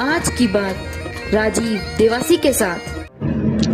आज की बात राजीव देवासी के साथ।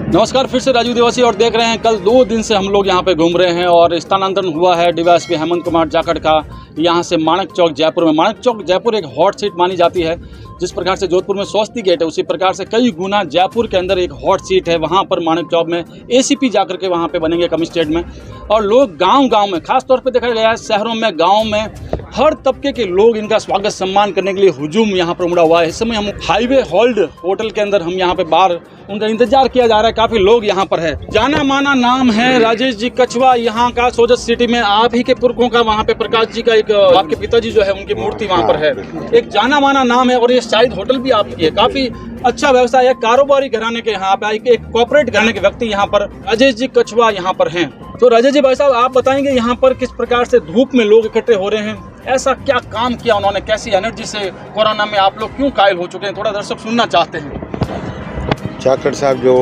नमस्कार, फिर से राजीव देवासी और देख रहे हैं कल 2 दिन से हम लोग यहाँ पे घूम रहे हैं और स्थानांतरण हुआ है डीवाईएसपी हेमंत कुमार जाखड़ का यहाँ से माणक चौक जयपुर में। माणक चौक जयपुर एक हॉट सीट मानी जाती है। जिस प्रकार से जोधपुर में स्वस्ति गेट है उसी प्रकार से कई गुना जयपुर के अंदर एक हॉट सीट है। वहाँ पर माणक चौक में एसीपी जाकर के वहाँ पे बनेंगे कमिश्नरेट में। और लोग गांव-गांव में, खास तौर पे देखा गया है शहरों में, गाँव में हर तबके के लोग इनका स्वागत सम्मान करने के लिए हुजूम यहाँ पर उमड़ा हुआ है। इस समय हम हाईवे हॉल्ड होटल के अंदर हम यहाँ पे बाहर उनका इंतजार किया जा रहा है। काफी लोग यहाँ पर है। जाना माना नाम है राजेश जी कछवा यहाँ का। सोजत सिटी में आप ही के पुरखों का वहाँ पे प्रकाश जी का एक आपके पिताजी जो है उनकी मूर्ति वहाँ पर है। एक जाना माना नाम है और ये शायद होटल भी आपकी है। काफी अच्छा व्यवसाय है। कारोबारी घराने के यहाँ पे एक कॉर्पोरेट घराने के व्यक्ति यहाँ पर राजेश जी कछवा यहाँ पर हैं। तो राजेश जी भाई साहब, आप बताएंगे यहाँ पर किस प्रकार से धूप में लोग इकट्ठे हो रहे हैं, ऐसा क्या काम किया उन्होंने, कैसी एनर्जी से कोरोना में आप लोग क्यों कायल हो चुके हैं, थोड़ा दर्शक सुनना चाहते हैं। जाखड़ साहब जो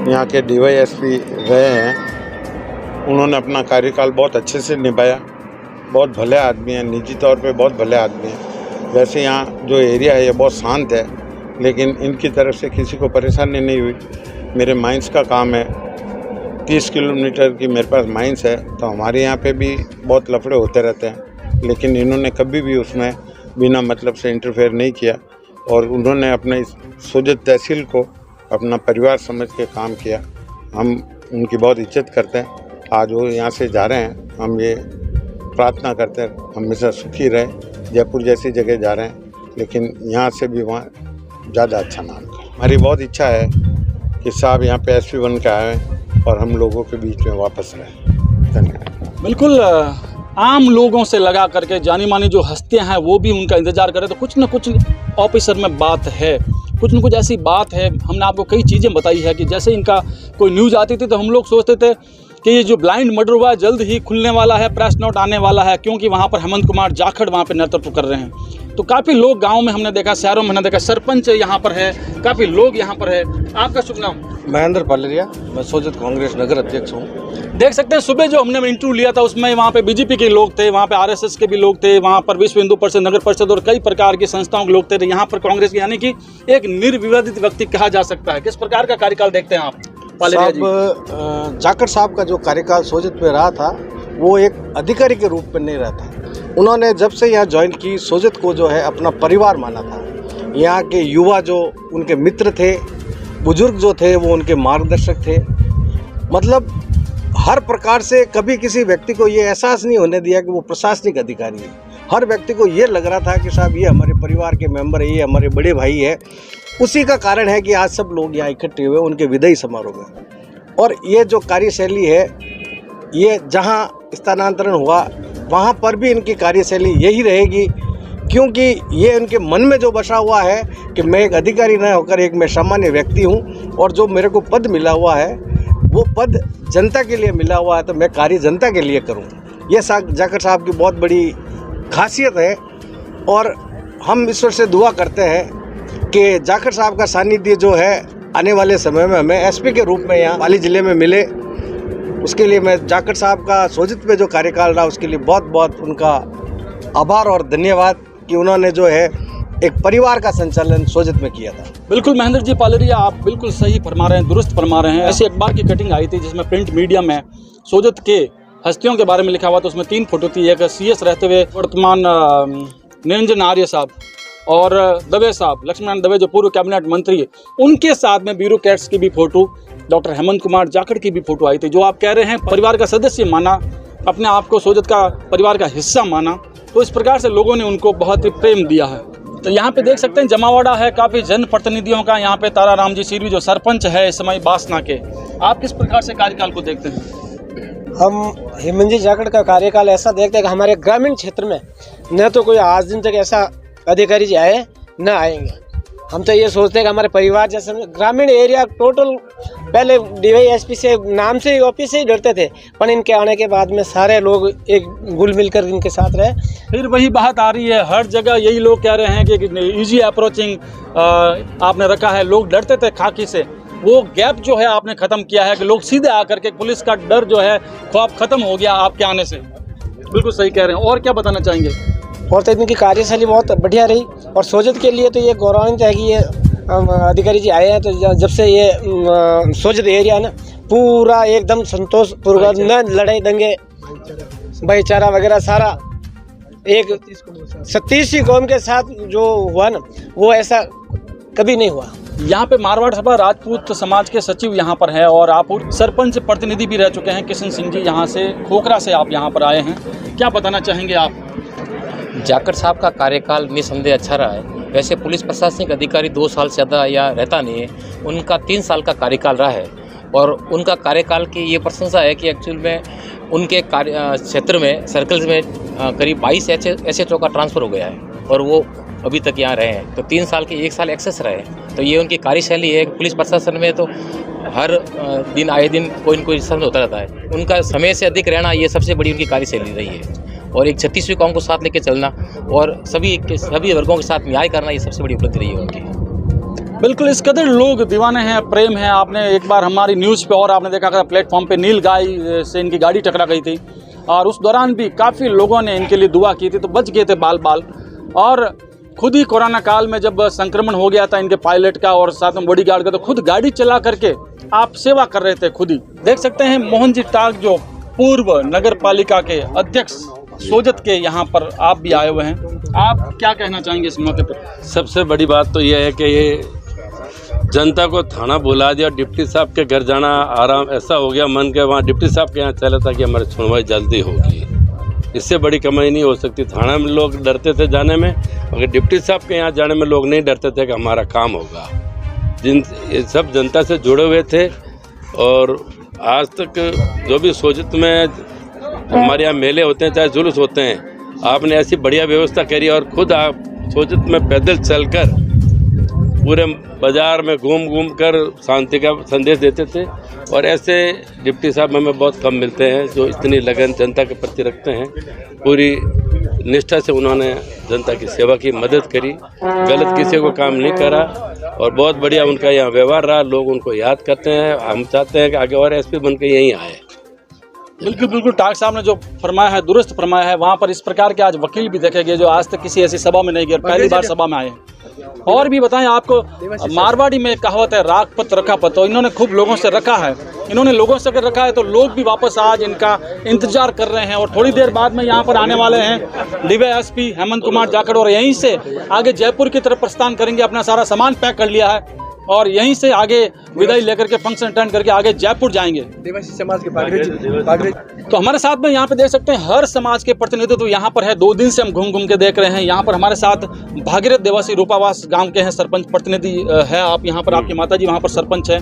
यहाँ के डीवाईएसपी रहे हैं, उन्होंने अपना कार्यकाल बहुत अच्छे से निभाया। बहुत भले आदमी हैं, निजी तौर पे बहुत भले आदमी हैं। वैसे यहाँ जो एरिया है ये बहुत शांत है, लेकिन इनकी तरफ से किसी को परेशानी नहीं हुई। मेरे माइंस का काम है, 30 किलोमीटर की मेरे पास माइंस है, तो हमारे यहाँ पे भी बहुत लफड़े होते रहते हैं, लेकिन इन्होंने कभी भी उसमें बिना मतलब से इंटरफेयर नहीं किया और उन्होंने अपने सोजत तहसील को अपना परिवार समझ के काम किया। हम उनकी बहुत इज्जत करते हैं। आज वो यहाँ से जा रहे हैं, हम ये प्रार्थना करते हैं हमेशा सुखी रहे। जयपुर जैसी जगह जा रहे हैं, लेकिन यहाँ से भी वहाँ ज़्यादा अच्छा नाम है। हमारी बहुत इच्छा है कि साहब यहाँ पे एसपी बन के आए और हम लोगों के बीच में वापस रहें। धन्यवाद। बिल्कुल, आम लोगों से लगा करके जानी मानी जो हस्तियां हैं वो भी उनका इंतजार करें, तो कुछ न कुछ ऑफिसर में बात है, कुछ न कुछ ऐसी बात है। हमने आपको कई चीज़ें बताई है कि जैसे इनका कोई न्यूज़ आती थी तो हम लोग सोचते थे कि ये जो ब्लाइंड मर्डर हुआ है जल्द ही खुलने वाला है, प्रेस नोट आने वाला है, क्योंकि वहाँ पर हेमंत कुमार जाखड़ वहाँ पर नेतृत्व कर रहे हैं। तो काफ़ी लोग गाँव में हमने देखा, शहरों में हमने देखा, सरपंच यहाँ पर है, काफ़ी लोग यहाँ पर है। आपका शुभ नाम? महेंद्र पालेरिया, मैं सोजत कांग्रेस नगर अध्यक्ष हूँ। देख सकते हैं सुबह जो हमने इंटरव्यू लिया था उसमें वहाँ पे बीजेपी के लोग थे, वहाँ पे आरएसएस के भी लोग थे, वहाँ पर विश्व हिंदू परिषद, नगर परिषद और कई प्रकार की संस्थाओं के लोग थे। यहाँ पर कांग्रेस के, यानी कि एक निर्विवादित व्यक्ति कहा जा सकता है। किस प्रकार का कार्यकाल देखते हैं आप? साहब, जाखड़ साहब का जो कार्यकाल सोजत में रहा था वो एक अधिकारी के रूप में नहीं रहा था। उन्होंने जब से यहाँ ज्वाइन की, सोजत को जो है अपना परिवार माना था। यहाँ के युवा जो उनके मित्र थे, बुजुर्ग जो थे वो उनके मार्गदर्शक थे। मतलब हर प्रकार से कभी किसी व्यक्ति को ये एहसास नहीं होने दिया कि वो प्रशासनिक अधिकारी है। हर व्यक्ति को ये लग रहा था कि साहब ये हमारे परिवार के मेंबर है, ये हमारे बड़े भाई है। उसी का कारण है कि आज सब लोग यहाँ इकट्ठे हुए उनके विदाई समारोह में। और ये जो कार्यशैली है, ये जहाँ स्थानांतरण हुआ वहाँ पर भी इनकी कार्यशैली यही रहेगी, क्योंकि ये उनके मन में जो बसा हुआ है कि मैं एक अधिकारी न होकर एक मैं सामान्य व्यक्ति हूँ और जो मेरे को पद मिला हुआ है वो पद जनता के लिए मिला हुआ है, तो मैं कार्य जनता के लिए करूँ। ये जाखड़ साहब की बहुत बड़ी खासियत है और हम ईश्वर से दुआ करते हैं कि जाखड़ साहब का सानिध्य जो है आने वाले समय में हमें एसपी के रूप में यहाँ पाली जिले में मिले। उसके लिए मैं जाखड़ साहब का सोजत में जो कार्यकाल रहा उसके लिए बहुत बहुत उनका आभार और धन्यवाद कि उन्होंने जो है एक परिवार का संचालन सोजत में किया था। बिल्कुल महेंद्र जी पालेरिया, आप बिल्कुल सही फरमा रहे हैं, दुरुस्त फरमा रहे हैं। ऐसे अखबार की कटिंग आई थी जिसमें प्रिंट मीडिया में सोजत के हस्तियों के बारे में लिखा हुआ था। उसमें 3 फोटो थी, एक सीएस रहते हुए वर्तमान निरंजन आर्य साहब और दवे साहब, लक्ष्मण दवे जो पूर्व कैबिनेट मंत्री है, उनके साथ में ब्यूरोक्रेट्स की भी फोटो, डॉक्टर हेमंत कुमार जाखड़ की भी फोटो आई थी। जो आप कह रहे हैं परिवार का सदस्य माना, अपने आप को सोजत का परिवार का हिस्सा माना, तो इस प्रकार से लोगों ने उनको बहुत ही प्रेम दिया है। तो यहाँ पे देख सकते हैं जमावड़ा है काफ़ी जनप्रतिनिधियों का। यहाँ पे तारा राम जी सिरवी जो सरपंच है इस समय बासना के, आप किस प्रकार से कार्यकाल को देखते हैं? हम हेमंत जी जाखड़ का कार्यकाल ऐसा देखते हैं कि हमारे ग्रामीण क्षेत्र में न तो कोई आज दिन तक ऐसा अधिकारी जी आए न आएंगे। हम तो ये सोचते हैं कि हमारे परिवार जैसे ग्रामीण एरिया टोटल पहले डीवाईएसपी से नाम से ऑफिस से ही डरते थे, पर इनके आने के बाद में सारे लोग एक घुल मिलकर इनके साथ रहे। फिर वही बात आ रही है, हर जगह यही लोग कह रहे हैं कि इजी अप्रोचिंग आपने रखा है। लोग डरते थे खाकी से, वो गैप जो है आपने ख़त्म किया है कि लोग सीधे आकर के पुलिस का डर जो है खौफ ख़त्म हो गया आपके आने से। बिल्कुल सही कह रहे हैं। और क्या बताना चाहेंगे? और तो इनकी कार्यशैली बहुत बढ़िया रही। और सोजत के लिए तो ये गौरवान्वित है कि ये अधिकारी जी आए हैं, तो जब से ये सोजत एरिया है ना पूरा एकदम संतोषपूर्वक, न लड़ाई दंगे भाईचारा वगैरह सारा एक 36 कौम के साथ जो हुआ ना वो ऐसा कभी नहीं हुआ। यहाँ पे मारवाड़ सभा राजपूत समाज के सचिव यहाँ पर है और आप सरपंच प्रतिनिधि भी रह चुके हैं किशन सिंह जी, यहाँ से खोखरा से आप यहाँ पर आए हैं, क्या बताना चाहेंगे आप? जाखड़ साहब का कार्यकाल निसंदेह अच्छा रहा है। वैसे पुलिस प्रशासनिक अधिकारी 2 साल से ज़्यादा या रहता नहीं है, उनका 3 साल का कार्यकाल रहा है और उनका कार्यकाल की ये प्रशंसा है कि एक्चुअल में उनके क्षेत्र में सर्कल्स में करीब 22 SHO का ट्रांसफ़र हो गया है और वो अभी तक यहाँ रहे हैं। तो 3 साल के 1 साल एक्सेस रहे, तो ये उनकी कार्यशैली है। पुलिस प्रशासन में तो हर दिन आए दिन कोई न कोई समय होता रहता है, उनका समय से अधिक रहना ये सबसे बड़ी उनकी कार्यशैली रही है। और एक 36वीं कौम को साथ लेकर चलना और सभी वर्गों के साथ न्याय करना ये सबसे बड़ी उपलब्धि रही है उनकी। बिल्कुल, इस कदर लोग दीवाने हैं, प्रेम है। आपने एक बार हमारी न्यूज़ पे और आपने देखा प्लेटफॉर्म पे नील गाय से इनकी गाड़ी टकरा गई थी और उस दौरान भी काफ़ी लोगों ने इनके लिए दुआ की थी, तो बच गए थे बाल बाल। और खुद ही कोरोना काल में जब संक्रमण हो गया था इनके पायलट का और साथ में बॉडीगार्ड का, तो खुद गाड़ी चला करके आप सेवा कर रहे थे खुद ही। देख सकते हैं मोहन जी टाक जो पूर्व नगर पालिका के अध्यक्ष सोजत के, यहाँ पर आप भी आए हुए हैं, आप क्या कहना चाहेंगे इस मौके पर? सबसे बड़ी बात तो यह है कि ये जनता को थाना बुला दिया, डिप्टी साहब के घर जाना आराम ऐसा हो गया मन के, वहाँ डिप्टी साहब के यहाँ चला था कि हमारी सुनवाई जल्दी होगी। इससे बड़ी कमाई नहीं हो सकती। थाना में लोग डरते थे जाने में, मगर डिप्टी साहब के यहाँ जाने में लोग नहीं डरते थे कि हमारा काम होगा। ये सब जनता से जुड़े हुए थे और आज तक जो भी सोजत में हमारे यहाँ मेले होते हैं चाहे जुलूस होते हैं, आपने ऐसी बढ़िया व्यवस्था करी और खुद आप सोजत में पैदल चलकर पूरे बाज़ार में घूम कर शांति का संदेश देते थे। और ऐसे डिप्टी साहब हमें बहुत कम मिलते हैं जो इतनी लगन जनता के प्रति रखते हैं। पूरी निष्ठा से उन्होंने जनता की सेवा की, मदद करी, गलत किसी को काम नहीं करा और बहुत बढ़िया उनका यहाँ व्यवहार रहा। लोग उनको याद करते हैं, हम चाहते हैं कि आगे और SP बन के यहीं आए। बिल्कुल बिल्कुल, टाक साहब ने जो फरमाया है दुरुस्त फरमाया है। वहाँ पर इस प्रकार के आज वकील भी देखे गए जो आज तक किसी ऐसी सभा में नहीं गए, पहली बार सभा में आए हैं। और भी बताएं आपको, मारवाड़ी में कहावत है राख पत रखा पत, तो इन्होंने खूब लोगों से रखा है। इन्होंने लोगों से अगर रखा है तो लोग भी वापस आज इनका इंतजार कर रहे हैं और थोड़ी देर बाद में यहाँ पर आने वाले हैं DYSP हेमंत कुमार जाखड़ और यहीं से आगे जयपुर की तरफ प्रस्थान करेंगे। अपना सारा सामान पैक कर लिया है और यहीं से आगे विदाई लेकर के फंक्शन अटेंड करके आगे जयपुर जाएंगे। देवासी समाज के पागरे तो हमारे साथ में यहाँ पे देख सकते हैं हर समाज के प्रतिनिधित्व तो यहाँ पर है। 2 दिन से हम घूम के देख रहे हैं। यहाँ पर हमारे साथ भागीरथ देवासी रूपावास गांव के हैं सरपंच प्रतिनिधि है आप यहाँ पर, आपकी माता जी वहाँ पर सरपंच है।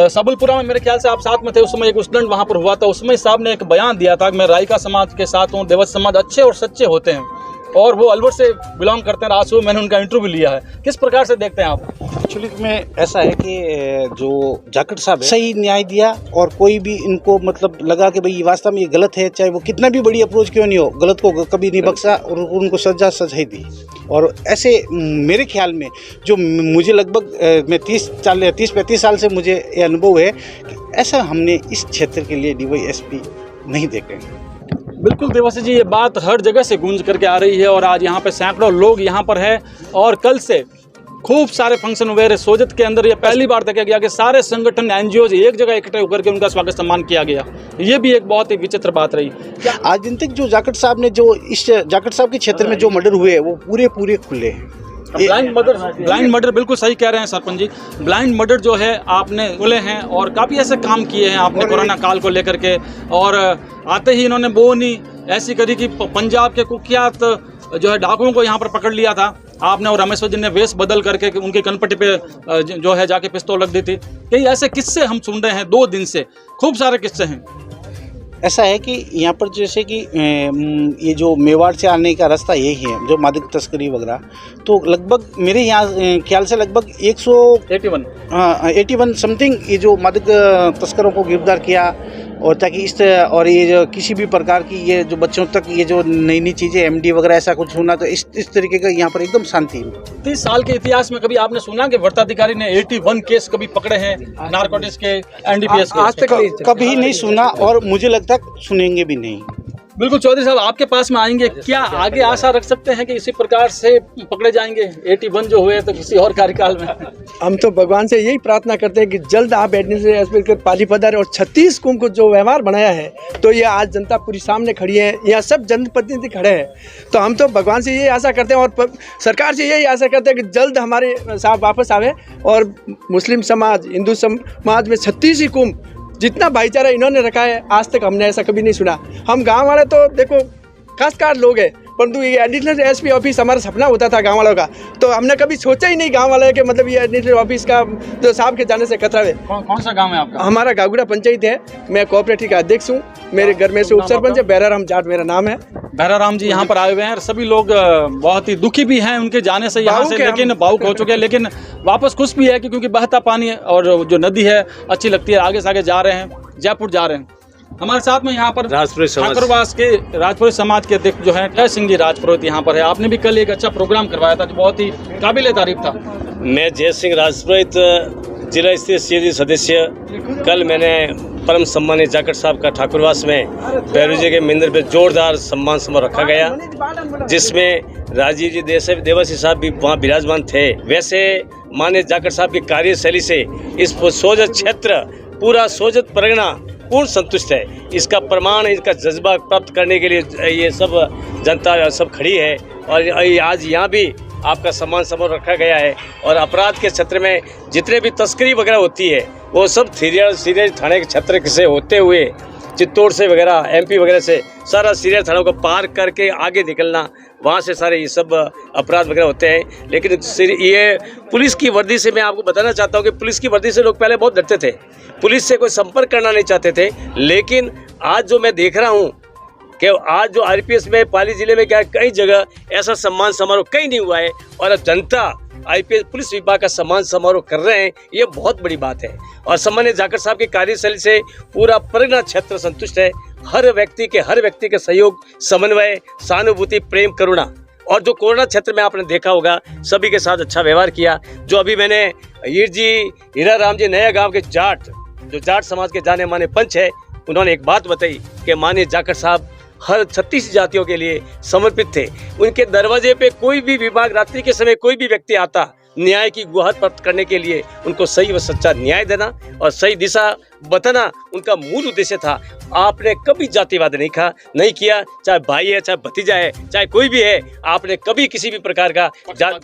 सबलपुरा में मेरे ख्याल से आप साथ में थे उस समय, एक उस्लंड वहाँ पर हुआ था, उसमें साहब ने एक बयान दिया था कि मैं रायका समाज के साथ हूँ, देवासी समाज अच्छे और सच्चे होते हैं और वो अलवर से बिलोंग करते हैं। रासू मैंने उनका इंटरव्यू लिया है, किस प्रकार से देखते हैं आप? एक्चुअली में ऐसा है कि जो जाखड़ साहब सही न्याय दिया और कोई भी इनको मतलब लगा कि भाई वास्तव में ये गलत है, चाहे वो कितना भी बड़ी अप्रोच क्यों नहीं हो, गलत को कभी नहीं बख्शा और उनको सजा दी। और ऐसे मेरे ख्याल में जो मुझे लगभग मैं 30-35 साल से मुझे ये अनुभव है कि ऐसा हमने इस क्षेत्र के लिए DYSP नहीं देखे। बिल्कुल देवासी जी, ये बात हर जगह से गूंज करके आ रही है और आज यहाँ पे सैकड़ों लोग यहाँ पर हैं और कल से खूब सारे फंक्शन हुए रहे सोजत के अंदर। ये पहली बार देखा गया कि सारे संगठन NGOs एक जगह इकट्ठे होकर के उनका स्वागत सम्मान किया गया। ये भी एक बहुत ही विचित्र बात रही। आज दिन तक जो जाखड़ साहब ने जो इस जाखड़ साहब के क्षेत्र में जो मर्डर हुए वो पूरे खुले हैं। ब्लाइंड मर्डर बिल्कुल सही कह रहे हैं सरपंच जी। ब्लाइंड मर्डर जो है आपने बोले हैं और काफ़ी ऐसे काम किए हैं आपने कोरोना काल को लेकर के। और आते ही इन्होंने वो नहीं ऐसी करी कि पंजाब के कुख्यात जो है डाकुओं को यहाँ पर पकड़ लिया था आपने और रामेश्वर जी ने वेश बदल करके उनके कनपट्टी पे जो है जाके पिस्तौल रख दी थी। कई ऐसे किस्से हम सुन रहे हैं 2 दिन से, खूब सारे किस्से हैं। ऐसा है कि यहाँ पर जैसे कि ये जो मेवाड़ से आने का रास्ता यही है जो मादक तस्करी वगैरह, तो लगभग मेरे यहाँ ख्याल से लगभग 181 समथिंग ये जो मादक तस्करों को गिरफ्तार किया और ताकि और ये जो किसी भी प्रकार की ये जो बच्चों तक ये जो नई चीज़ें MD वगैरह ऐसा कुछ होना, तो इस तरीके का यहाँ पर एकदम शांति है। 30 साल के इतिहास में कभी आपने सुना कि वृत्ताधिकारी ने 81 केस कभी पकड़े हैं नारकोटिक्स के, NDPS के? आज तक कभी नहीं सुना और मुझे लगता है सुनेंगे भी नहीं। बिल्कुल चौधरी साहब, आपके पास में आएंगे, क्या आगे आशा रख सकते हैं कि इसी प्रकार से पकड़े जाएंगे 81 जो हुए तो किसी और कार्यकाल में? हम तो भगवान से यही प्रार्थना करते हैं कि जल्द आप एडमिनिस्ट्रेटिव एस्पेक्ट पाली पधारे और 36 कुंभ को जो व्यवहार बनाया है, तो ये आज जनता पूरी सामने खड़ी है, यहाँ सब जनप्रतिनिधि खड़े हैं। तो हम तो भगवान से यही आशा करते हैं और सरकार से यही आशा करते हैं कि जल्द हमारे साहब वापस आवे और मुस्लिम समाज, हिंदू समाज में 36 ही कुंभ जितना भाईचारा इन्होंने रखा है, आज तक हमने ऐसा कभी नहीं सुना। हम गांव वाले तो देखो खासकार लोग हैं, परंतु ये एडिशनल एसपी ऑफिस हमारा सपना होता था गांव वालों का, तो हमने कभी सोचा ही नहीं गांव वाले कि मतलब ये एडिशनल ऑफिस का जो साहब के जाने से खतरा है। कौन सा गांव है आपका? हमारा गागुड़ा पंचायत है, मैं कोऑपरेटिव का अध्यक्ष हूँ, मेरे घर में से उप सरपंच है बहराराम जाट मेरा नाम है। बहराराम जी यहाँ पर आए हुए हैं और सभी लोग बहुत ही दुखी भी हैं उनके जाने से यहाँ से, लेकिन भावुक हो चुके हैं, लेकिन वापस खुश भी है कि क्योंकि बहता पानी और जो नदी है अच्छी लगती है। आगे से आगे जा रहे हैं, जयपुर जा रहे हैं। हमारे साथ में यहाँ पर ठाकुरवास के राजपुरोहित समाज के अध्यक्ष जो हैं जय सिंह जी राजपुरोहित यहाँ पर है। आपने भी कल एक अच्छा प्रोग्राम करवाया था जो बहुत ही काबिल तारीफ था। मैं जय सिंह राजपुरोहित जिला स्तरीय सीधी सदस्य, कल मैंने परम सम्मानित जाखड़ साहब का ठाकुरवास में भैरू जी के मंदिर पे जोरदार सम्मान समारोह रखा गया, जिसमें राजीव जी देवासी साहब भी वहाँ विराजमान थे। वैसे माननीय जाखड़ साहब की कार्यशैली से इस सोजत क्षेत्र, पूरा सोजत परगना पूर्ण संतुष्ट है। इसका प्रमाण, इसका जज्बा प्राप्त करने के लिए ये सब जनता सब खड़ी है और आज यहाँ भी आपका सम्मान समारोह रखा गया है। और अपराध के क्षेत्र में जितने भी तस्करी वगैरह होती है वो सब सीरियर थाने के क्षेत्र से होते हुए चित्तौड़ से वगैरह एमपी वगैरह से सारा सीरियर थानों को पार करके आगे निकलना, वहाँ से सारे ये सब अपराध वगैरह होते हैं। लेकिन ये पुलिस की वर्दी से मैं आपको बताना चाहता हूँ कि पुलिस की वर्दी से लोग पहले बहुत डरते थे, पुलिस से कोई संपर्क करना नहीं चाहते थे। लेकिन आज जो मैं देख रहा हूँ कि आज जो आरपीएस में पाली जिले में क्या कई जगह ऐसा सम्मान समारोह कहीं नहीं हुआ है और अब जनता आईपीएस पुलिस विभाग का सम्मान समारोह कर रहे हैं, ये बहुत बड़ी बात है। और सम्मानित जाखड़ साहब की कार्यशैली से पूरा परगना क्षेत्र संतुष्ट है। हर व्यक्ति के सहयोग, समन्वय, सहानुभूति, प्रेम, करुणा, और जो कोरोना क्षेत्र में आपने देखा होगा सभी के साथ अच्छा व्यवहार किया। जो अभी मैंने हीरा राम जी नया गाँव के जाट समाज के जाने माने पंच है, उन्होंने एक बात बताई कि माननीय जाखड़ साहब हर 36 जातियों के लिए समर्पित थे। उनके दरवाजे पे कोई भी विभाग, रात्रि के समय कोई भी व्यक्ति आता, न्याय की गुहार प्राप्त करने के लिए उनको सही व सच्चा न्याय देना और सही दिशा बताना उनका मूल उद्देश्य था। आपने कभी जातिवाद नहीं किया, चाहे भाई है, चाहे भतीजा है, चाहे कोई भी है, आपने कभी किसी भी प्रकार का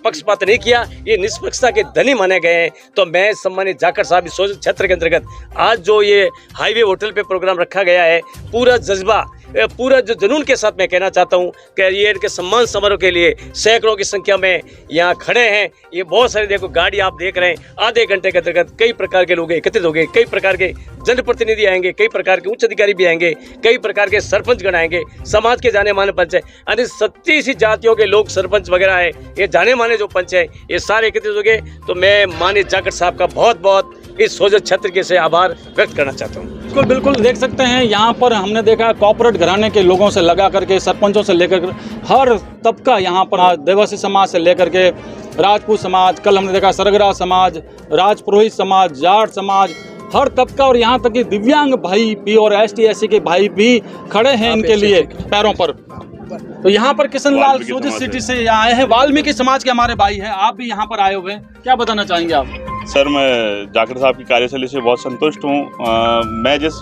पक्षपात नहीं किया। ये निष्पक्षता के धनी माने गए हैं। तो मैं सम्मानित जाखड़ साहब सोजत क्षेत्र के अंतर्गत आज जो ये हाईवे होटल पे प्रोग्राम रखा गया है, पूरा जज्बा, पूरा जो जुनून के साथ मैं कहना चाहता हूँ कि ये इनके सम्मान समारोह के लिए सैकड़ों की संख्या में यहाँ खड़े हैं। ये बहुत सारे देखो गाड़ी आप देख रहे हैं, आधे घंटे के अंतर्गत कई प्रकार के लोग एकत्रित हो गए, कई प्रकार के जनप्रतिनिधि आएंगे, कई प्रकार के उच्च अधिकारी भी आएंगे, कई प्रकार के सरपंचगण आएंगे, समाज के जाने माने पंच है, यानी 37 जातियों के लोग सरपंच वगैरह है, ये जाने माने जो पंच है, ये सारे एकत्रित हो गए। तो मैं माननीय जाखड़ साहब का बहुत बहुत इस सोजत क्षेत्र के से आभार व्यक्त करना चाहता हूँ। बिल्कुल बिल्कुल देख सकते हैं यहाँ पर हमने देखा कॉर्पोरेट घराने के लोगों से लगा करके, सरपंचों से लेकर हर तबका यहाँ पर, देवासी समाज से लेकर के राजपूत समाज, कल हमने देखा सरगरा समाज, राजपुरोहित समाज, जाट समाज, हर तबका, और यहाँ तक कि दिव्यांग भाई भी और ST/SC के भाई भी खड़े हैं इनके लिए पैरों पर। तो यहाँ पर किशनलाल सोजत सिटी से आए हैं, वाल्मीकि समाज के हमारे भाई हैं, आप भी यहाँ पर आए हुए हैं, क्या बताना चाहेंगे आप? सर, मैं जाखड़ साहब की कार्यशैली से बहुत संतुष्ट हूँ। मैं जिस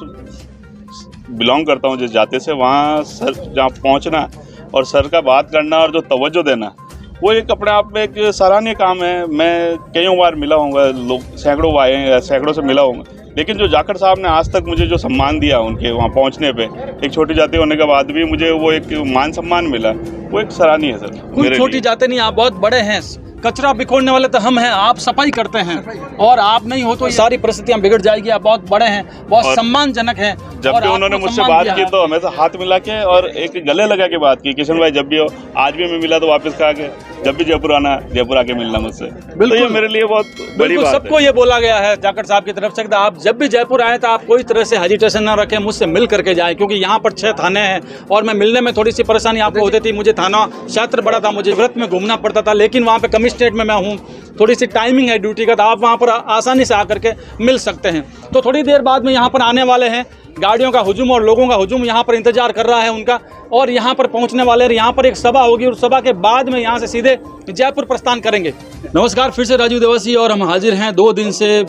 बिलोंग करता हूँ, जिस जाति से, वहाँ सर जहाँ पहुँचना और सर का बात करना और जो तवज्जो देना, वो एक अपने आप में एक सराहनीय काम है। मैं कई बार मिला हूँगा, लोग सैकड़ों से मिला हूँगा, लेकिन जो जाखड़ साहब ने आज तक मुझे जो सम्मान दिया उनके वहाँ पहुँचने पे, एक छोटी जाति होने के बाद भी मुझे वो एक मान सम्मान मिला, वो एक सराहनीय है सर। कोई छोटी जाति नहीं, आप बहुत बड़े हैं। कचरा बिखोड़ने वाले तो हम हैं, आप सफाई करते हैं, और आप नहीं हो तो सारी परिस्थितियां बिगड़ जाएगी। आप बहुत बड़े हैं, बहुत सम्मानजनक हैं। जब भी उन्होंने मुझसे बात की तो हमेशा हाथ मिला के और एक गले लगा के बात की, किशन भाई जब भी हो, आज भी मैं मिला तो वापस कहा के जब भी जयपुर आना, जयपुर आके मिलना मुझसे। तो ये मेरे लिए बहुत बड़ी बात है। सबको ये बोला गया है जाखड़ साहब की तरफ से कि आप जब भी जयपुर आए तो आप कोई तरह से हेजिटेशन ना रखें, मुझसे मिल करके जाएं, क्योंकि यहाँ पर 6 थाने हैं और मैं मिलने में थोड़ी सी परेशानी आपको होती थी। मुझे थाना क्षेत्र बड़ा था, मुझे व्रत में घूमना पड़ता था, लेकिन वहाँ पे कमिश्नरेट में मैं हूँ, थोड़ी सी टाइमिंग है ड्यूटी का, तो आप वहाँ पर आसानी से आकर के मिल सकते हैं। तो थोड़ी देर बाद में यहाँ पर आने वाले हैं गाड़ियों का हुजूम और लोगों का हुजूम यहाँ पर इंतजार कर रहा है उनका, और यहाँ पर पहुँचने वाले हैं। यहाँ पर एक सभा होगी और सभा के बाद में यहाँ से सीधे जयपुर प्रस्थान करेंगे। नमस्कार, फिर से राजीव देवासी और हम हाजिर हैं 2 दिन से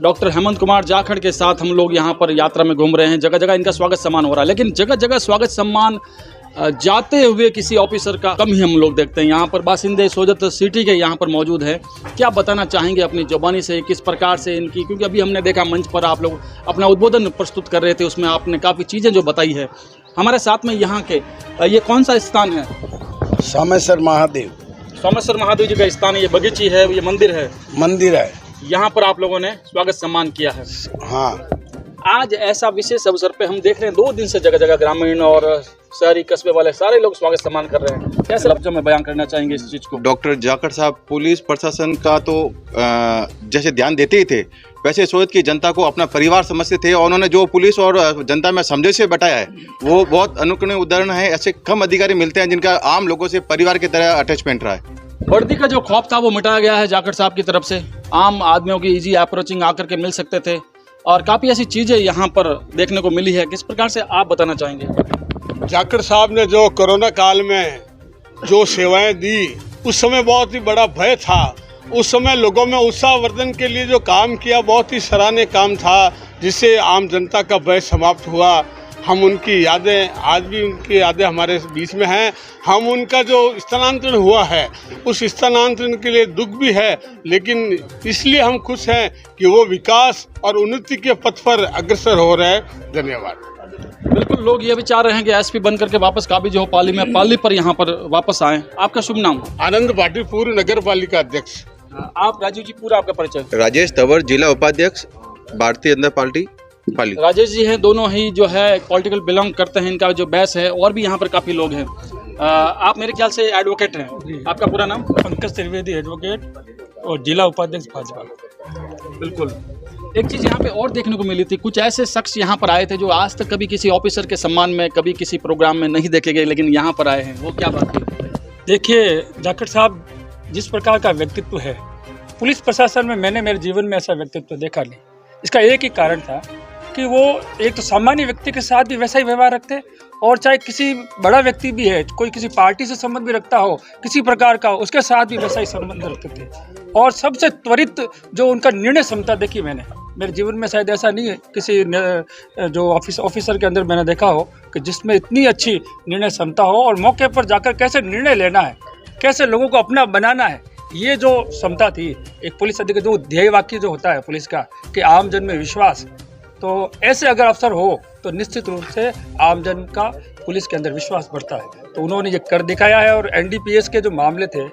डॉक्टर हेमंत कुमार जाखड़ के साथ। हम लोग यहाँ पर यात्रा में घूम रहे हैं, जगह जगह इनका स्वागत सम्मान हो रहा है, लेकिन जगह जगह स्वागत सम्मान जाते हुए किसी ऑफिसर का कम ही हम लोग देखते हैं। यहाँ पर बासिंदे सोजत सिटी के यहाँ पर मौजूद है। क्या बताना चाहेंगे अपनी जुबानी से, किस प्रकार से इनकी, क्योंकि अभी हमने देखा मंच पर आप लोग अपना उद्बोधन प्रस्तुत कर रहे थे, उसमें आपने काफ़ी चीज़ें जो बताई है। हमारे साथ में यहाँ के ये कौन सा स्थान है? सोमेश्वर महादेव। सोमेश्वर महादेव जी का स्थान है, ये बगीची है, ये मंदिर है। मंदिर है, यहाँ पर आप लोगों ने स्वागत सम्मान किया है। हाँ। आज ऐसा विशेष अवसर पे हम देख रहे हैं 2 दिन से जगह जगह ग्रामीण और शहरी कस्बे वाले सारे लोग स्वागत सम्मान कर रहे हैं। कैसे लफ्जों में बयान करना चाहेंगे इस चीज़ को? डॉक्टर जाखड़ साहब पुलिस प्रशासन का तो जैसे ध्यान देते ही थे, वैसे सोजत की जनता को अपना परिवार समझते थे, और उन्होंने जो पुलिस और जनता में समझे से बताया है वो बहुत अनुकरणीय उदाहरण है। ऐसे कम अधिकारी मिलते हैं जिनका आम लोगों से परिवार की तरह अटैचमेंट रहा है। वर्दी का जो खौफ था वो मिटाया गया है जाखड़ साहब की तरफ से। आम आदमियों की इजी अप्रोचिंग आकर के मिल सकते थे, और काफ़ी ऐसी चीज़ें यहाँ पर देखने को मिली है। किस प्रकार से आप बताना चाहेंगे? जाखड़ साहब ने जो कोरोना काल में जो सेवाएं दी, उस समय बहुत ही बड़ा भय था। उस समय लोगों में उत्साहवर्धन के लिए जो काम किया बहुत ही सराहनीय काम था, जिससे आम जनता का भय समाप्त हुआ। हम उनकी यादें, आज भी उनकी यादें हमारे बीच में हैं। हम उनका जो स्थानांतरण हुआ है, उस स्थानांतरण के लिए दुख भी है, लेकिन इसलिए हम खुश हैं कि वो विकास और उन्नति के पथ पर अग्रसर हो रहे हैं। धन्यवाद। बिल्कुल, लोग ये भी चाह रहे हैं कि एसपी बन करके वापस काबिज हो पाली में, पाली पर यहाँ पर वापस आए। आपका शुभ नाम? आनंद पाटिल, पूर्व नगर पालिका अध्यक्ष। आप राजीव जी, पूरा आपका परिचय? राजेश तंवर, जिला उपाध्यक्ष, भारतीय जनता पार्टी पाली। राजेश जी हैं, दोनों ही जो है पॉलिटिकल बिलोंग करते हैं। इनका जो बैस है, और भी यहाँ पर काफ़ी लोग हैं। आप मेरे ख्याल से एडवोकेट हैं। आपका पूरा नाम? पंकज त्रिवेदी, एडवोकेट और जिला उपाध्यक्ष भाजपा। बिल्कुल। एक चीज़ यहाँ पे और देखने को मिली थी, कुछ ऐसे शख्स यहाँ पर आए थे जो आज तक कभी किसी ऑफिसर के सम्मान में, कभी किसी प्रोग्राम में नहीं देखे गए, लेकिन यहाँ पर आए हैं। वो क्या बात है? देखिए, जाखड़ साहब जिस प्रकार का व्यक्तित्व है, पुलिस प्रशासन में मैंने मेरे जीवन में ऐसा व्यक्तित्व देखा नहीं। इसका एक ही कारण था कि वो एक तो सामान्य व्यक्ति के साथ भी वैसा ही व्यवहार रखते, और चाहे किसी बड़ा व्यक्ति भी है, कोई किसी पार्टी से संबंध भी रखता हो किसी प्रकार का, उसके साथ भी वैसा ही संबंध रखते थे। और सबसे त्वरित जो उनका निर्णय क्षमता देखी मैंने मेरे जीवन में, शायद ऐसा नहीं है किसी जो ऑफिसर के अंदर मैंने देखा हो कि जिसमें इतनी अच्छी निर्णय क्षमता हो, और मौके पर जाकर कैसे निर्णय लेना है, कैसे लोगों को अपना बनाना है, ये जो क्षमता थी एक पुलिस अधिकारी। जो ध्येय वाक्य जो होता है पुलिस का कि आम जन में विश्वास, तो ऐसे अगर अफसर हो तो निश्चित रूप से आमजन का पुलिस के अंदर विश्वास बढ़ता है। तो उन्होंने ये कर दिखाया है। और एनडीपीएस के जो मामले थे,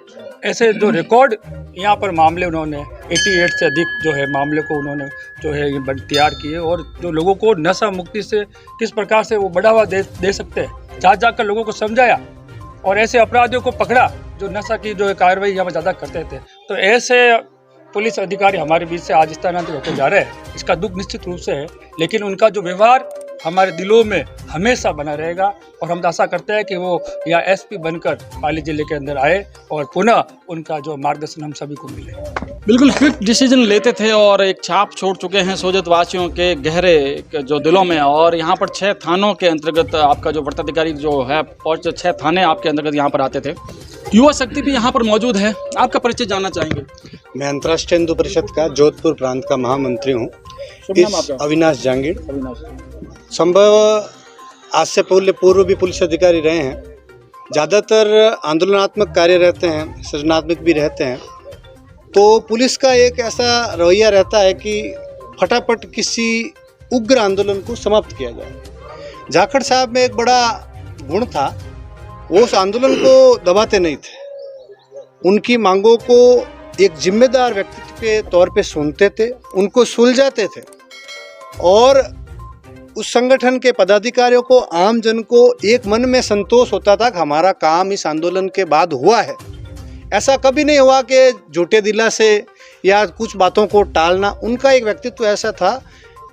ऐसे जो रिकॉर्ड यहाँ पर मामले उन्होंने 88 से अधिक जो है मामले को उन्होंने जो है ये तैयार किए, और जो लोगों को नशा मुक्ति से किस प्रकार से वो बढ़ावा दे सकते हैं, जा जाकर लोगों को समझाया, और ऐसे अपराधियों को पकड़ा जो नशा की जो कार्रवाई यहाँ पर ज़्यादा करते थे। तो ऐसे पुलिस अधिकारी हमारे बीच से आज स्थानांतरित होते जा रहे हैं, इसका दुख निश्चित रूप से है, लेकिन उनका जो व्यवहार हमारे दिलों में हमेशा बना रहेगा। और हम आशा करते हैं कि वो यहाँ एसपी बनकर पाली जिले के अंदर आए, और पुनः उनका जो मार्गदर्शन हम सभी को मिले। बिल्कुल क्विक डिसीजन लेते थे, और एक छाप छोड़ चुके हैं सोजत वासियों के गहरे जो दिलों में। और यहाँ पर 6 थानों के अंतर्गत आपका जो वृत्ताधिकारी जो है, 6 थाने आपके अंतर्गत यहाँ पर आते थे। युवा शक्ति भी यहाँ पर मौजूद है। आपका परिचय जानना चाहेंगे? मैं अंतर्राष्ट्रीय हिंदू परिषद का जोधपुर प्रांत का महामंत्री हूँ। अविनाश जांगीड़। संभव आज से पूर्व भी पुलिस अधिकारी रहे हैं। ज़्यादातर आंदोलनात्मक कार्य रहते हैं, सृजनात्मक भी रहते हैं। तो पुलिस का एक ऐसा रवैया रहता है कि फटाफट किसी उग्र आंदोलन को समाप्त किया जाए। जाखड़ साहब में एक बड़ा गुण था, वो उस आंदोलन को दबाते नहीं थे। उनकी मांगों को एक जिम्मेदार व्यक्तित्व के तौर पे सुनते थे, उनको सुलझाते थे, और उस संगठन के पदाधिकारियों को, आम जन को एक मन में संतोष होता था कि हमारा काम इस आंदोलन के बाद हुआ है। ऐसा कभी नहीं हुआ कि झूठे दिला से या कुछ बातों को टालना। उनका एक व्यक्तित्व ऐसा था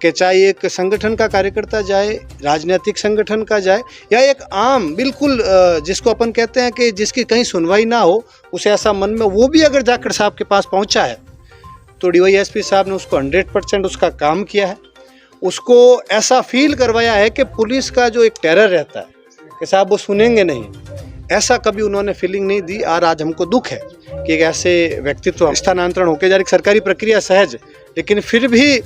कि चाहे एक संगठन का कार्यकर्ता जाए, राजनीतिक संगठन का जाए, या एक आम बिल्कुल जिसको अपन कहते हैं कि जिसकी कहीं सुनवाई ना हो, उसे ऐसा मन में, वो भी अगर जाखड़ साहब के पास पहुंचा है तो डीवाईएसपी साहब ने उसको 100% उसका काम किया है। उसको ऐसा फील करवाया है कि पुलिस का जो एक टेरर रहता है कि साहब वो सुनेंगे नहीं, ऐसा कभी उन्होंने फीलिंग नहीं दी। और आज हमको दुख है कि एक ऐसे व्यक्तित्व स्थानांतरण होकर जा रही, सरकारी प्रक्रिया सहज, लेकिन फिर भी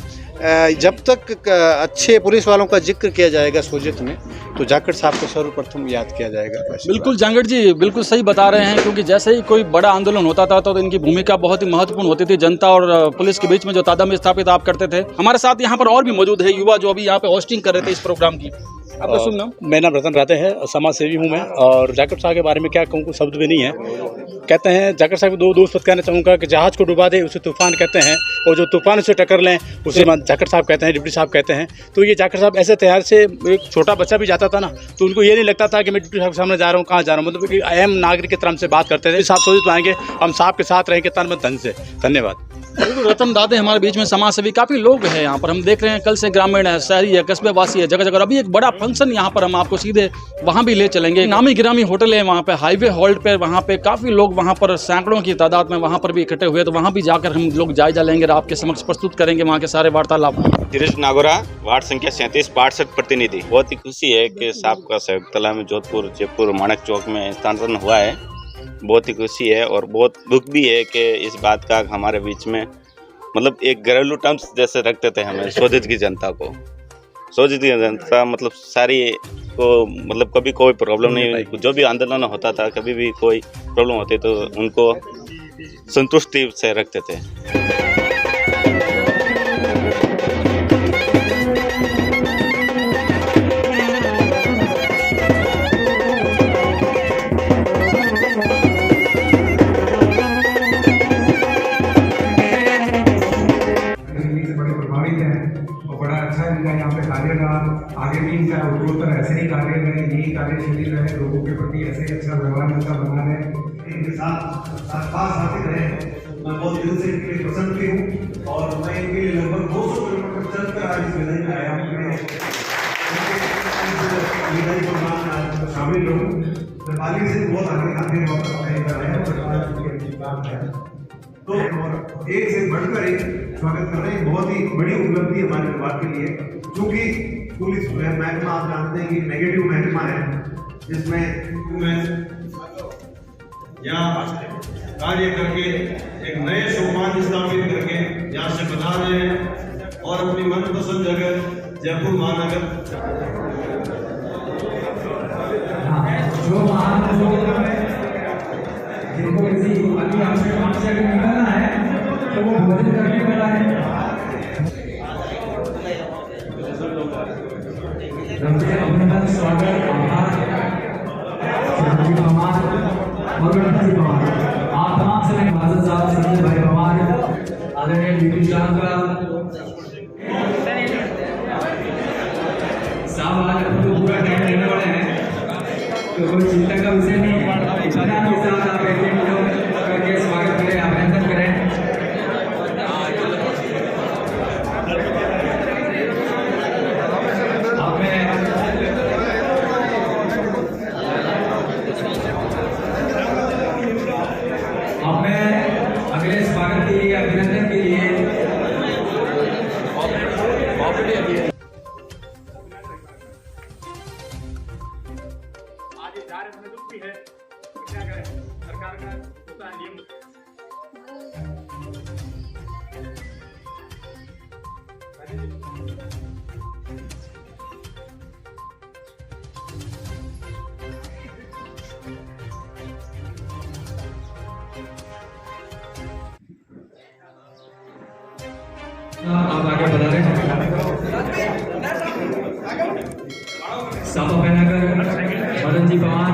जब तक अच्छे पुलिस वालों का जिक्र किया जाएगा सोजित में, तो जाखड़ साहब को सर्वप्रथम याद किया जाएगा। बिल्कुल जांगड़ जी बिल्कुल सही बता रहे हैं, क्योंकि जैसे ही कोई बड़ा आंदोलन होता था तो इनकी भूमिका बहुत ही महत्वपूर्ण होती थी। जनता और पुलिस के बीच में जो तादात्म्य स्थापित आप करते थे। हमारे साथ यहाँ पर और भी मौजूद है युवा जो अभी यहाँ पे होस्टिंग कर रहे थे इस प्रोग्राम की। आपका शुभ नाम? मेरा नाम रतन राते है, समाज सेवी हूँ मैं। और जाकिर साहब के बारे में क्या कहूँ, कुछ शब्द भी नहीं है। कहते हैं जाकिर साहब को दो दोस्त कहना चाहूँगा कि जहाज को डुबा दे उसे तूफान कहते हैं, और जो तूफान से टक्कर लें उसे जाकिर साहब कहते हैं, डिप्टी साहब कहते हैं। तो ये जाकिर साहब ऐसे तैयार से, एक छोटा बच्चा भी जाता था ना तो उनको ये नहीं लगता था कि मैं डिप्टी साहब के सामने जा रहा हूँ, कहाँ जा रहा हूँ, मतलब अहम नागरिक की तरह से बात करते थे। साहब सोचित पाएंगे हम साहब के साथ रहेंगे तन मन धन से। धन्यवाद। बिल्कुल रतन दादे हमारे बीच में समाज सेवी काफ़ी लोग हैं यहाँ पर। हम देख रहे हैं कल से ग्रामीण है, शहरी है, कस्बे वासी है, जगह जगह। अभी एक बड़ा फंक्शन यहाँ पर हम आपको सीधे वहाँ भी ले चलेंगे। नामी गिरामी होटल है वहाँ पे, हाईवे हॉल्ट पे, वहाँ पे काफ़ी लोग वहाँ पर सैकड़ों की तादाद में वहाँ पर भी इकट्ठे हुए। तो वहाँ भी जाकर हम लोग जायजा लेंगे, आपके समक्ष प्रस्तुत करेंगे वहाँ के सारे वार्तालाप। धीरज नागोरा, वार्ड संख्या 3762 प्रतिनिधि। बहुत ही खुशी है कि साहब का संयुक्त में जोधपुर, जयपुर, माणक चौक में स्थानांतरण हुआ है। बहुत ही खुशी है और बहुत दुख भी है कि इस बात का हमारे बीच में, मतलब एक घरेलू टर्म्स जैसे रखते थे हमें सोजित की जनता को। सोजित की जनता मतलब सारी को, मतलब कभी कोई प्रॉब्लम नहीं, जो भी आंदोलन होता था, कभी भी कोई प्रॉब्लम होती तो उनको संतुष्टि से रखते थे। आगे भी इनका उत्तरोत्तर ऐसे ही कार्य रहे, यही कार्यशैली रहे, लोगों के प्रति ऐसे ही अच्छा व्यवहार इनका बना रहे, इनके साथ पास आते रहे। मैं बहुत दिल से इनके लिए पसंद भी हूँ और मैं इनके लिए लगभग 200 किलोमीटर चलकर आज इस विदाई में आया हूँ। विदाई प्रोग्राम में शामिल हूँ। नेपाली से बहुत आगे तो और एक से बढ़कर एक स्वागत कर रहे हैं। बहुत ही बड़ी उपलब्धि हमारे विभाग के लिए, क्योंकि पुलिस महकमा आप जानते हैं कि नेगेटिव महकमा है, जिसमें यहाँ कार्य करके एक नए सोपान स्थापित करके यहाँ से बता रहे हैं और अपनी मनपसंद जगह जयपुर महानगर जो जिनको किसी अभी आपसे निकलना है तो वो भोजन करने वाला है। अभिनंदन, स्वागत, आभार आप तमाम से माजद साहब, संजय भाई पवार, आदरणीय डिप्टी साहब आज आपको पूरा टाइम देने वाले हैं, तो कोई चिंता का विषय नहीं है। इतना के साथ आप एक करके स्वागत करें, अभिनंदन करें। अगले स्वागत के लिए, अभिनंदन के लिए आज जा रहे दुख भी है, क्या करें, सरकार का होता है नियम। आप आगे बढ़ा रहे हैं। साफा पहनाकर मदन जी पवार,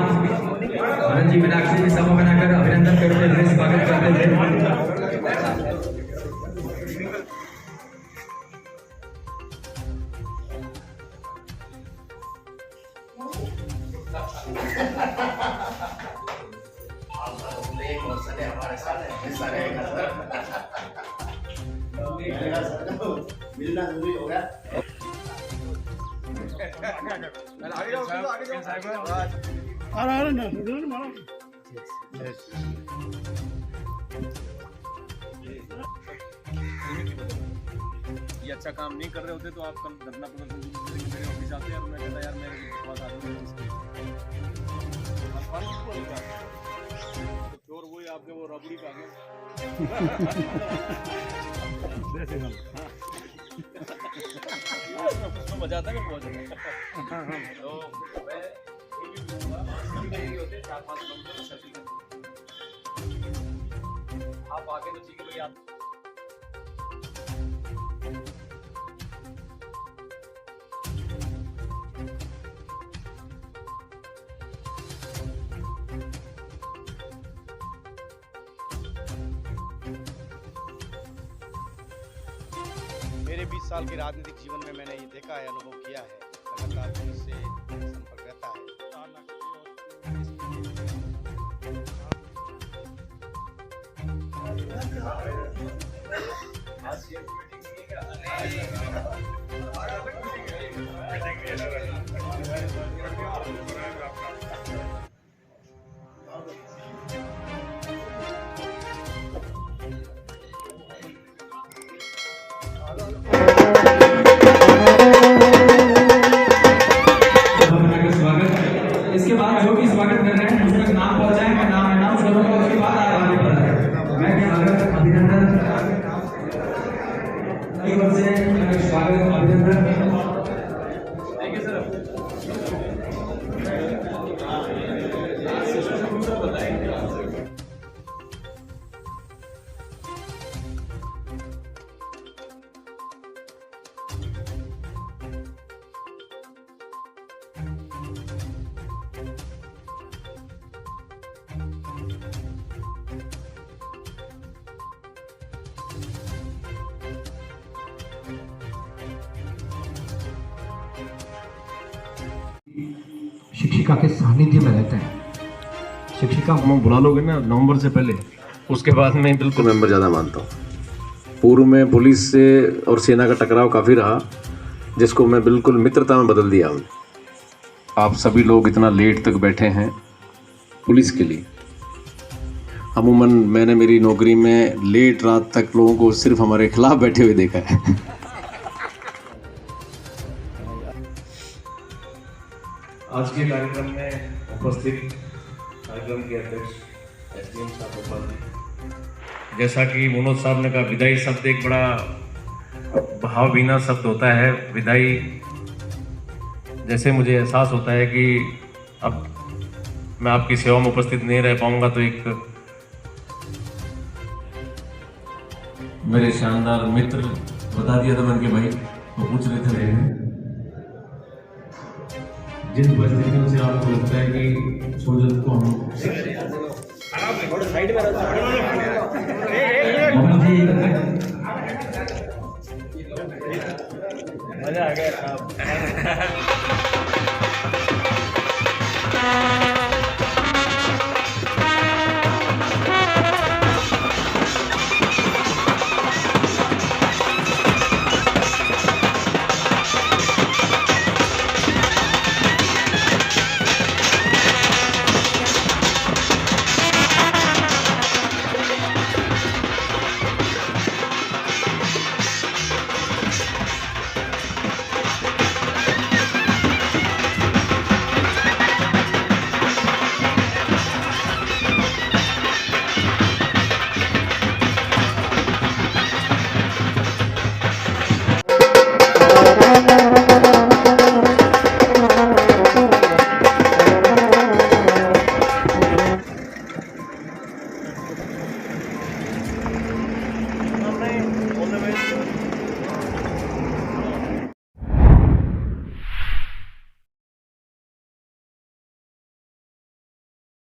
मदन जी मीनाक्षी जी साफा पहनाकर अभिनंदन करते थे, स्वागत करते थे। मिलना जरूरी होगा। ये अच्छा काम नहीं कर रहे होते तो आप कल धरना प्रदर्शन मेरे ऑफिस आते और मैं कहता यार मेरे पास आदमी चोर वही आपके वो रबड़ी का मजा आता है बहुत ज़्यादा। तो मैं होते 4-5 किलोमीटर सर्किल आप आगे तो ठीक है भाई आप मेरे 20 साल के राजनीतिक जीवन में मैंने ये देखा है, अनुभव किया है, लगातार पुलिस से संपर्क रहता है। इसके बाद जो भी स्वागत कर रहे हैं उसका नाम पहुंचाएं, मैं नाम अनाउंस करूंगा, उसके बाद आगे बढ़ाएं। मैं स्वागत अभिनंदन स्वागत अभिनंदन। Thank you sir. शिक्षिका के सानिध्य में रहते हैं। शिक्षिका को बुला लोगे ना नवंबर से पहले, उसके बाद मैं बिल्कुल मेंबर ज़्यादा मानता हूँ। पूर्व में पुलिस से और सेना का टकराव काफ़ी रहा, जिसको मैं बिल्कुल मित्रता में बदल दिया हूँ। आप सभी लोग इतना लेट तक बैठे हैं पुलिस के लिए। अमूमन मैंने मेरी नौकरी में लेट रात तक लोगों को सिर्फ हमारे खिलाफ बैठे हुए देखा है। आज के कार्यक्रम में उपस्थित कार्यक्रम के अध्यक्ष एसडीएम साहब उपाध्याय, जैसा कि मनोज साहब ने कहा, विदाई शब्द एक बड़ा भावभीना शब्द होता है। विदाई जैसे मुझे एहसास होता है कि अब मैं आपकी सेवा में उपस्थित नहीं रह पाऊंगा, तो एक मेरे शानदार मित्र बता दिया था मैंने कि भाई वो पूछ रहे थे जिन परिस्थितियों से आपको लगता है कि सोजत को हम मजा आ गया।